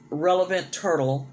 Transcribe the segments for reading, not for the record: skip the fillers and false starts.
relevant turtle,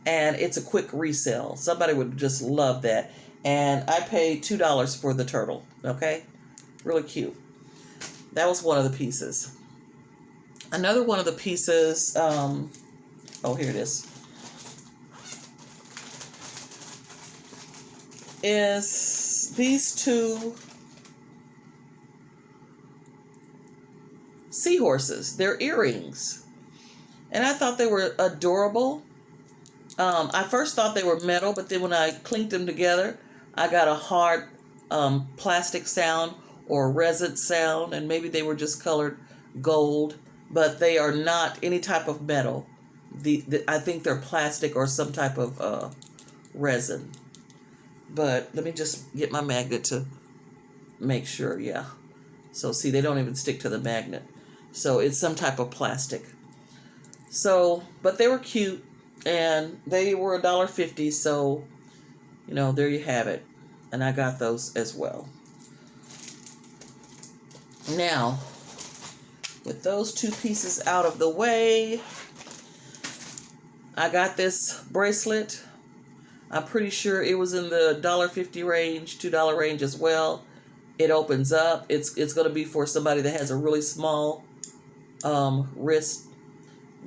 and it's a quick resale. Somebody would just love that. And I paid $2 for the turtle. Okay, really cute. That was one of the pieces. Another one of the pieces, oh, here it is these two seahorses. They're earrings. And I thought they were adorable. I first thought they were metal, but then when I clinked them together, I got a hard plastic sound or resin sound, and maybe they were just colored gold, but they are not any type of metal. I think they're plastic or some type of resin. But let me just get my magnet to make sure. Yeah. So see, they don't even stick to the magnet. So it's some type of plastic. So, but they were cute, and they were $1.50. So, you know, there you have it. And I got those as well. Now, with those two pieces out of the way, I got this bracelet. I'm pretty sure it was in the $1.50 range, $2 range as well. It opens up. It's going to be for somebody that has a really small wrist,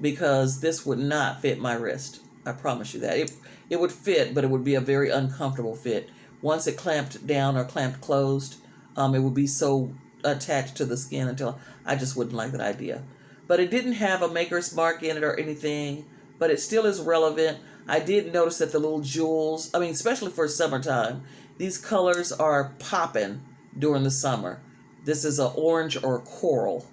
because this would not fit my wrist. I promise you that. It would fit, but it would be a very uncomfortable fit. Once it clamped down or clamped closed, it would be so attached to the skin until I just wouldn't like that idea. But it didn't have a maker's mark in it or anything, but it still is relevant. I did notice that the little jewels, I mean, especially for summertime, these colors are popping during the summer. This is an orange or coral.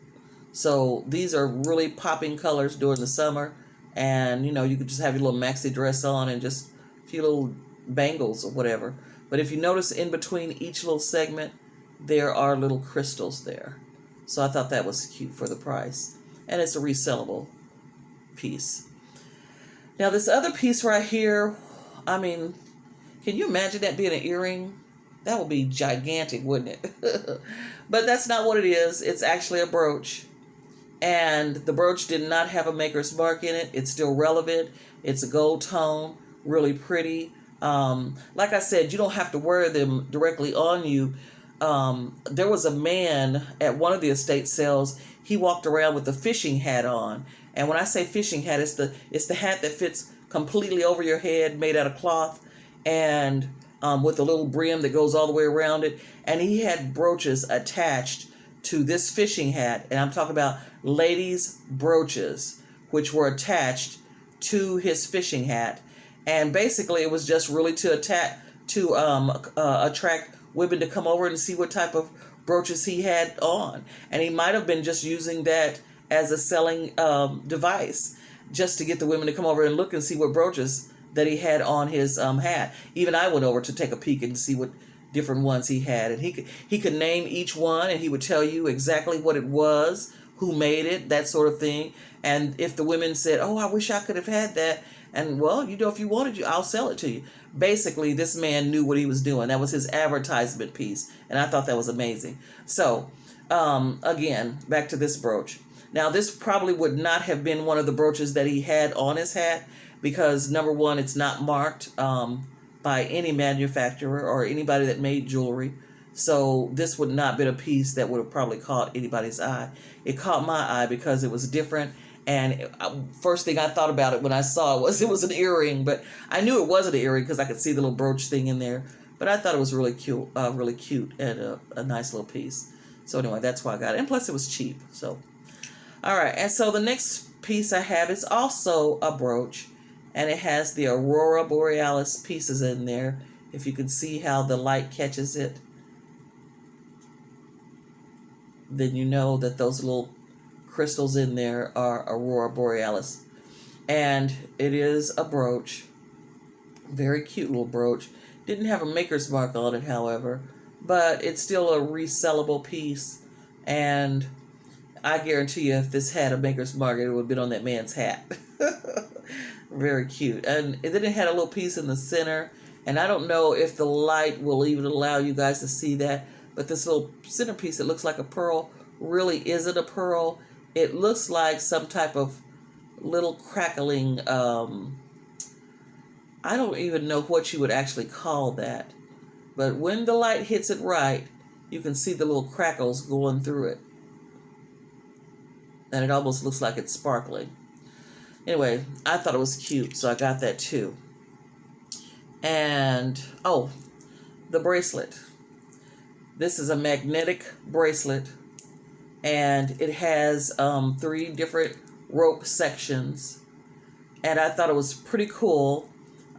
So these are really popping colors during the summer. And, you know, you could just have your little maxi dress on and just a few little bangles or whatever. But if you notice, in between each little segment, there are little crystals there. So I thought that was cute for the price. And it's a resellable piece. Now this other piece right here, I mean, can you imagine that being an earring? That would be gigantic, wouldn't it? But that's not what it is. It's actually a brooch. And the brooch did not have a maker's mark in it. It's still relevant. It's a gold tone, really pretty. Like I said, you don't have to wear them directly on you. There was a man at one of the estate sales. He walked around with a fishing hat on. And when I say fishing hat, it's the hat that fits completely over your head, made out of cloth, and with a little brim that goes all the way around it. And he had brooches attached to this fishing hat. And I'm talking about ladies' brooches, which were attached to his fishing hat. And basically it was just really to attract women to come over and see what type of brooches he had on. And he might have been just using that as a selling device, just to get the women to come over and look and see what brooches that he had on his hat. Even I went over to take a peek and see what different ones he had. And he could name each one, and he would tell you exactly what it was, who made it, that sort of thing. And if the women said, oh, I wish I could have had that, and well, you know, if you wanted, I'll sell it to you. Basically, this man knew what he was doing. That was his advertisement piece. And I thought that was amazing. So, again, back to this brooch. Now, this probably would not have been one of the brooches that he had on his hat, because number one, it's not marked by any manufacturer or anybody that made jewelry. So this would not have been a piece that would have probably caught anybody's eye. It caught my eye because it was different. And first thing I thought about it when I saw it was an earring, but I knew it wasn't an earring because I could see the little brooch thing in there. But I thought it was really cute, and a nice little piece. So anyway, that's why I got it. And plus it was cheap. So, all right. And so the next piece I have is also a brooch, and it has the Aurora Borealis pieces in there. If you can see how the light catches it, then you know that those little crystals in there are Aurora Borealis. And it is a brooch. Very cute little brooch. Didn't have a maker's mark on it, however, but it's still a resellable piece. And I guarantee you, if this had a maker's mark, it would have been on that man's hat. Very cute. And then it had a little piece in the center. And I don't know if the light will even allow you guys to see that, but this little centerpiece that looks like a pearl really isn't a pearl. It looks like some type of little crackling, I don't even know what you would actually call that. But when the light hits it right, you can see the little crackles going through it. And it almost looks like it's sparkling. Anyway, I thought it was cute, so I got that too. And, oh, the bracelet. This is a magnetic bracelet, and it has 3 different rope sections. And I thought it was pretty cool.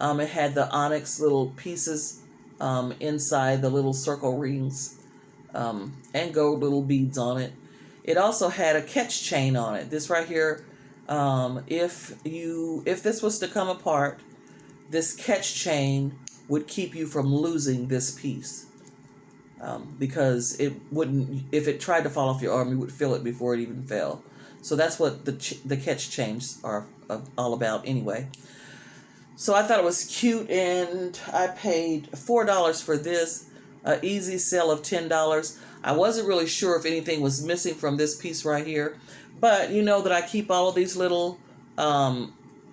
It had the onyx little pieces inside the little circle rings, and gold little beads on it. It also had a catch chain on it. This right here, if this was to come apart, this catch chain would keep you from losing this piece, because it wouldn't. If it tried to fall off your arm, you would feel it before it even fell. So that's what the catch chains are all about, anyway. So I thought it was cute, and I paid $4 for this. An easy sale of $10. I wasn't really sure if anything was missing from this piece right here, but you know that I keep all of these little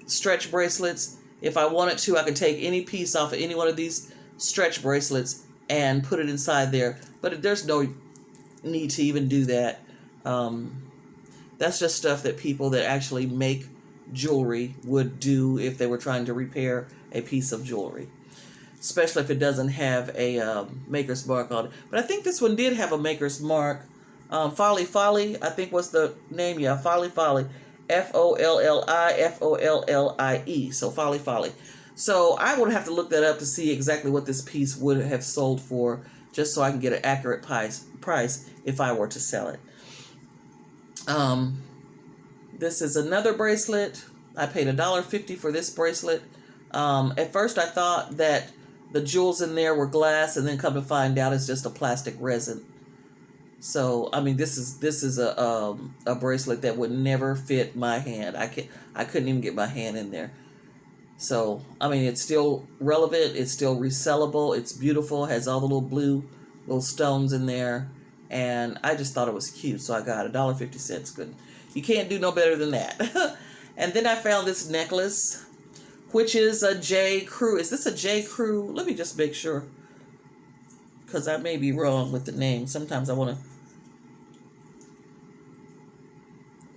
stretch bracelets. If I wanted to, I could take any piece off of any one of these stretch bracelets and put it inside there, but there's no need to even do that. That's just stuff that people that actually make jewelry would do if they were trying to repair a piece of jewelry, especially if it doesn't have a maker's mark on it. But I think this one did have a maker's mark. Folly Folly, I think was the name. Yeah, Folly Folly. Follie, so Folly Folly. So I would have to look that up to see exactly what this piece would have sold for, just so I can get an accurate price if I were to sell it. This is another bracelet. I paid $1.50 for this bracelet. At first I thought that the jewels in there were glass, and then come to find out it's just a plastic resin. So, I mean, this is a bracelet that would never fit my hand. I couldn't even get my hand in there. So, I mean, it's still relevant. It's still resellable. It's beautiful. It has all the little blue little stones in there. And I just thought it was cute. So I got $1.50. Good. You can't do no better than that. And then I found this necklace, which is a J. Crew. Is this a J. Crew? Let me just make sure, because I may be wrong with the name. Sometimes I want to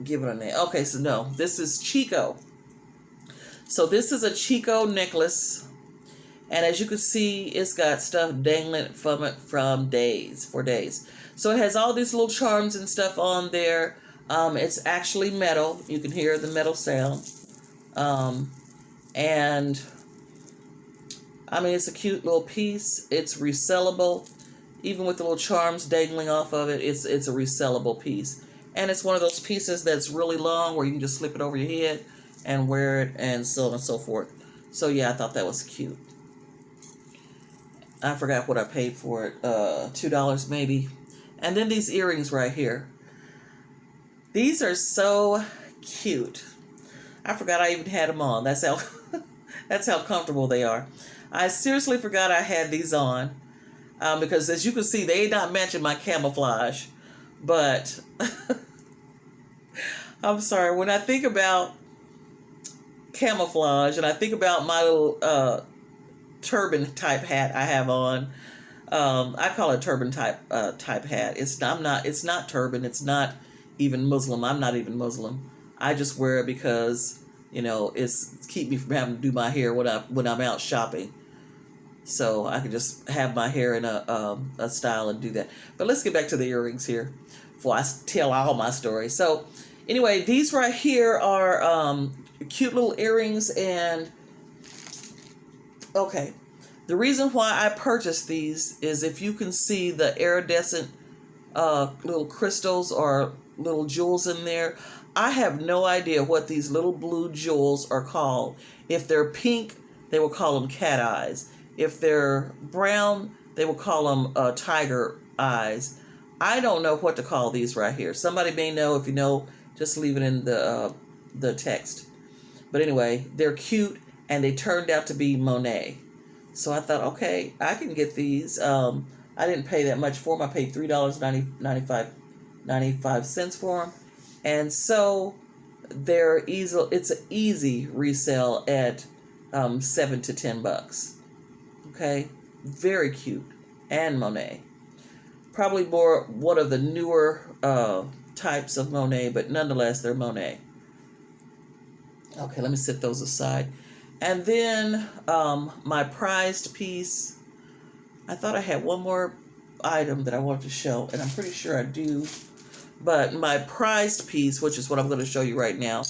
give it a name. Okay, so no, this is Chico. So this is a Chico necklace, and as you can see, it's got stuff dangling from it for days. So it has all these little charms and stuff on there. It's actually metal. You can hear the metal sound. And I mean, it's a cute little piece. It's resellable. Even with the little charms dangling off of it, it's a resellable piece. And it's one of those pieces that's really long where you can just slip it over your head and wear it, and so on and so forth. So yeah, I thought that was cute. I forgot what I paid for it. $2 maybe. And then these earrings right here. These are so cute. I forgot I even had them on. That's how that's how comfortable they are. I seriously forgot I had these on, because as you can see, they not matching my camouflage. But I'm sorry, when I think about camouflage and I think about my little turban type hat I have on, I call it turban type hat. It's not turban. It's not even Muslim. I'm not even Muslim. I just wear it because, you know, it's keep me from having to do my hair when I'm out shopping. So I can just have my hair in a style and do that. But let's get back to the earrings here before I tell all my stories. So anyway, these right here are cute little earrings. And okay, the reason why I purchased these is if you can see the iridescent little crystals or little jewels in there. I have no idea what these little blue jewels are called. If they're pink, they will call them cat eyes. If they're brown, they will call them tiger eyes. I don't know what to call these right here. Somebody may know. If you know, just leave it in the text. But anyway, they're cute, and they turned out to be Monet. So I thought, okay, I can get these. I didn't pay that much for them. I paid $3.95 for them. And so they're easy. It's an easy resale at $7 to $10. Okay, very cute, and Monet. Probably more one of the newer types of Monet, but nonetheless, they're Monet. Okay, let me set those aside. And then my prized piece. I thought I had one more item that I wanted to show, and I'm pretty sure I do. But my prized piece, which is what I'm going to show you right now,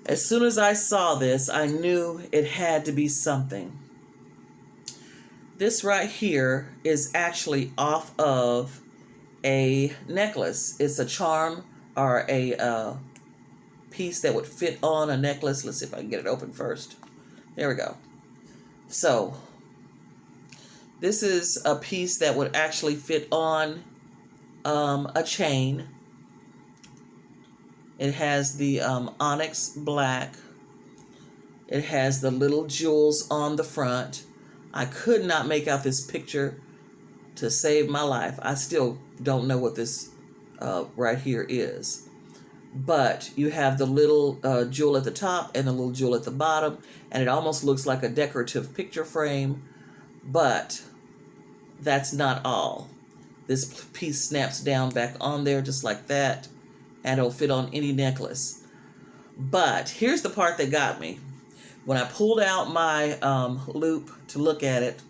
as soon as I saw this, I knew it had to be something. This right here is actually off of a necklace. It's a charm or a piece that would fit on a necklace. Let's see if I can get it open first. There we go. So this is a piece that would actually fit on a chain. It has the onyx black. It has the little jewels on the front. I could not make out this picture to save my life. I still don't know what this right here is. But you have the little jewel at the top and the little jewel at the bottom, and it almost looks like a decorative picture frame, but that's not all. This piece snaps down back on there just like that, and it'll fit on any necklace. But here's the part that got me. When I pulled out my loop to look at it,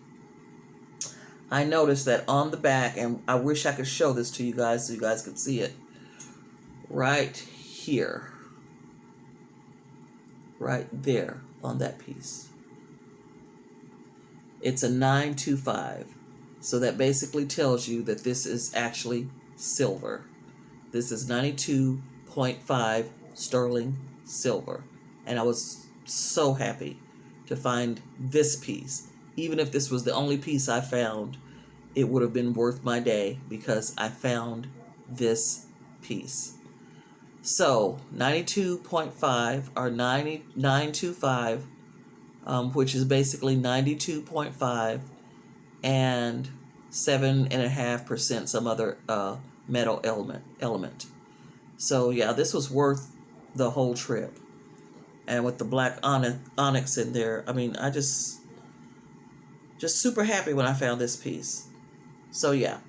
I noticed that on the back, and I wish I could show this to you guys so you guys could see it, right here, right there on that piece. It's a 925. So that basically tells you that this is actually silver. This is 92.5 sterling silver. And I was so happy to find this piece. Even if this was the only piece I found, it would have been worth my day because I found this piece. So 92.5 or 925, which is basically 92.5 and 7.5% some other metal element. So yeah, this was worth the whole trip. And with the black onyx in there, I mean, I just super happy when I found this piece. So yeah.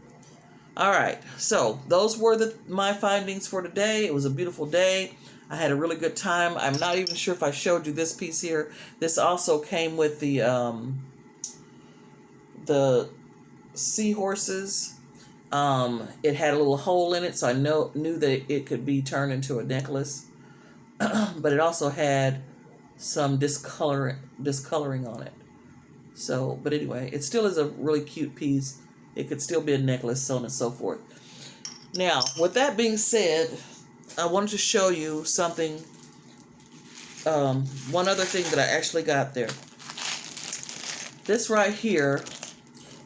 All right. So those were my findings for today. It was a beautiful day. I had a really good time. I'm not even sure if I showed you this piece here. This also came with the seahorses. It had a little hole in it, so I knew that it could be turned into a necklace. But it also had some discoloring on it. So, but anyway, it still is a really cute piece. It could still be a necklace, so on and so forth. Now, with that being said, I wanted to show you something. One other thing that I actually got there. This right here,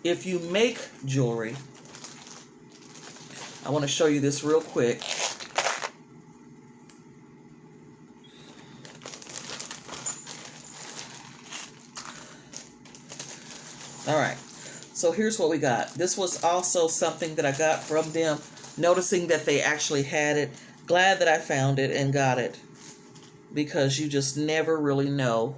if you make jewelry, I want to show you this real quick. All right, so here's what we got. This was also something that I got from them, noticing that they actually had it. Glad that I found it and got it, because you just never really know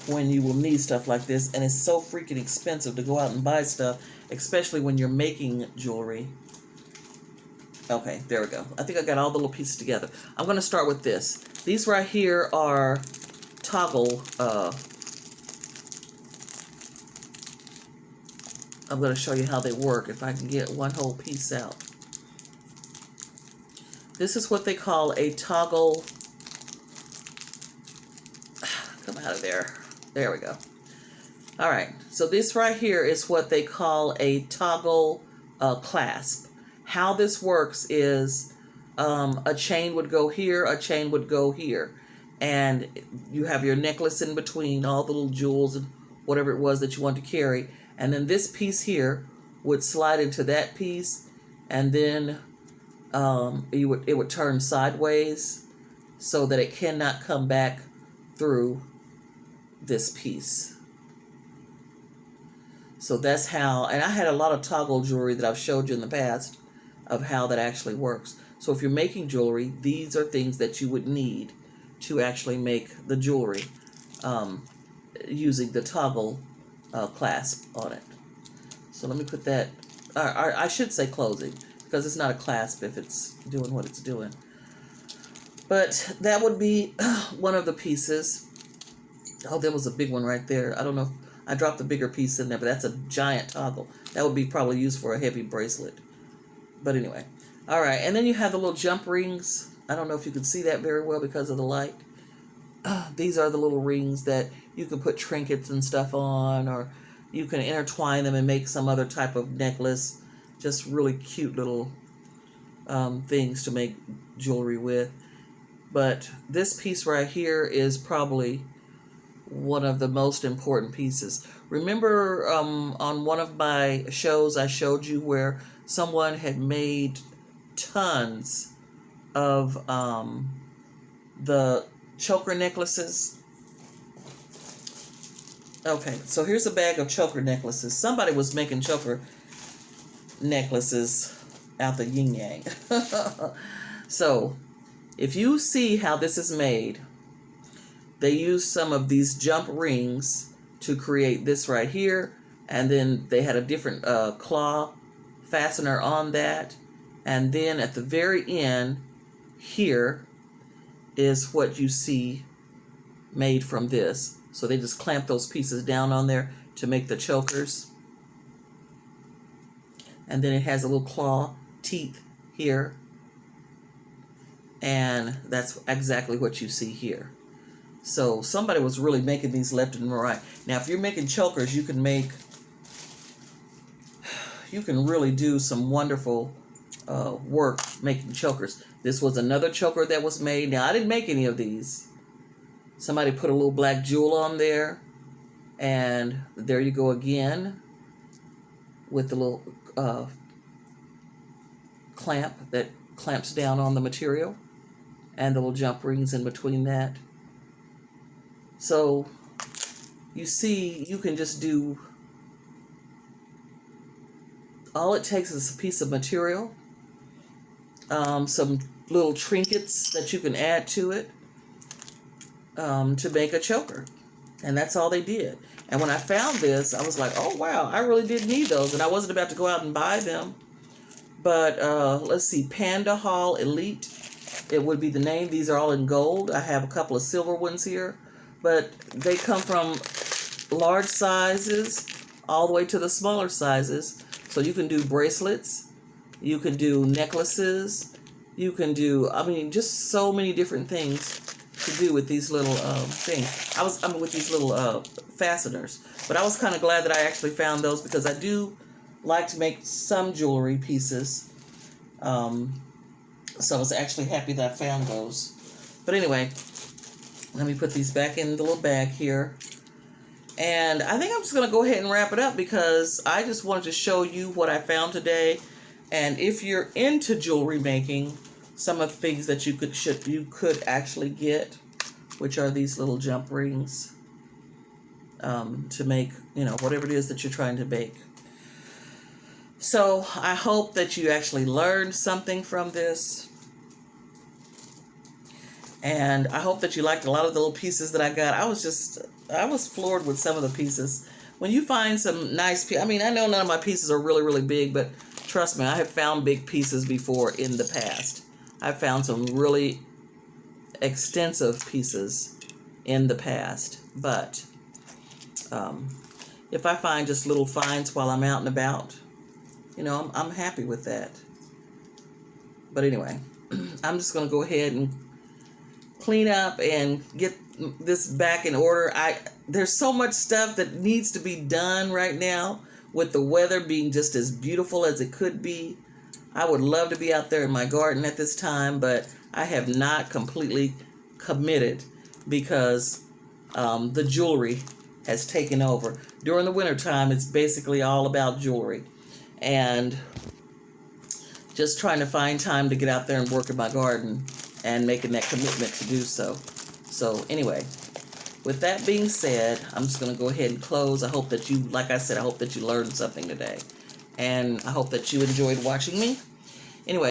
when you will need stuff like this, and it's so freaking expensive to go out and buy stuff, especially when you're making jewelry. Okay, there we go. I think I got all the little pieces together. I'm going to start with this. These right here are toggle. I'm going to show you how they work if I can get one whole piece out. This is what they call a toggle. Come out of there. There we go. All right. So this right here is what they call a toggle clasp. How this works is a chain would go here, a chain would go here. And you have your necklace in between, all the little jewels and whatever it was that you want to carry. And then this piece here would slide into that piece, and then it would turn sideways so that it cannot come back through this piece. So that's how, and I had a lot of toggle jewelry that I've showed you in the past of how that actually works. So if you're making jewelry, these are things that you would need to actually make the jewelry, using the toggle clasp on it. So let me put that, I should say closing, because it's not a clasp if it's doing what it's doing. But that would be one of the pieces. Oh, there was a big one right there. I don't know if I dropped a bigger piece in there, but that's a giant toggle. That would be probably used for a heavy bracelet. But anyway. All right, and then you have the little jump rings. I don't know if you can see that very well because of the light. These are the little rings that you can put trinkets and stuff on, or you can intertwine them and make some other type of necklace. Just really cute little things to make jewelry with. But this piece right here is probably one of the most important pieces. Remember on one of my shows I showed you where someone had made tons of the choker necklaces? Okay, so here's a bag of choker necklaces. Somebody was making choker necklaces out the yin yang. So if you see how this is made, they use some of these jump rings to create this right here, and then they had a different claw fastener on that, and then at the very end here is what you see made from this. So they just clamp those pieces down on there to make the chokers, and then it has a little claw teeth here, and that's exactly what you see here. So somebody was really making these left and right. Now, if you're making chokers, you can really do some wonderful work making chokers. This was another choker that was made. Now, I didn't make any of these. Somebody put a little black jewel on there, and there you go again with the little clamp that clamps down on the material, and the little jump rings in between that. So you see, you can just do, all it takes is a piece of material, some little trinkets that you can add to it, to make a choker. And that's all they did. And when I found this, I was like, oh wow, I really did need those. And I wasn't about to go out and buy them. But let's see, Panda Hall Elite, it would be the name. These are all in gold. I have a couple of silver ones here. But they come from large sizes all the way to the smaller sizes. So you can do bracelets, you can do necklaces, you can do, I mean, just so many different things to do with these little things. With these little fasteners. But I was kind of glad that I actually found those, because I do like to make some jewelry pieces. So I was actually happy that I found those. But anyway, let me put these back in the little bag here. And I think I'm just going to go ahead and wrap it up, because I just wanted to show you what I found today. And if you're into jewelry making, some of the things that you could actually get, which are these little jump rings, to make, whatever it is that you're trying to bake. So I hope that you actually learned something from this. And I hope that you liked a lot of the little pieces that I got. I was floored with some of the pieces. When you find some nice pieces, I mean, I know none of my pieces are really, really big, but trust me, I have found big pieces before in the past. I've found some really extensive pieces in the past. But if I find just little finds while I'm out and about, I'm happy with that. But anyway, I'm just going to go ahead and clean up and get this back in order. There's so much stuff that needs to be done right now, with the weather being just as beautiful as it could be. I would love to be out there in my garden at this time, but I have not completely committed, because the jewelry has taken over. During the wintertime, it's basically all about jewelry, and just trying to find time to get out there and work in my garden and making that commitment to do so. So anyway, with that being said, I'm just going to go ahead and close. I hope that you, like I said, I hope that you learned something today. And I hope that you enjoyed watching me. Anyway.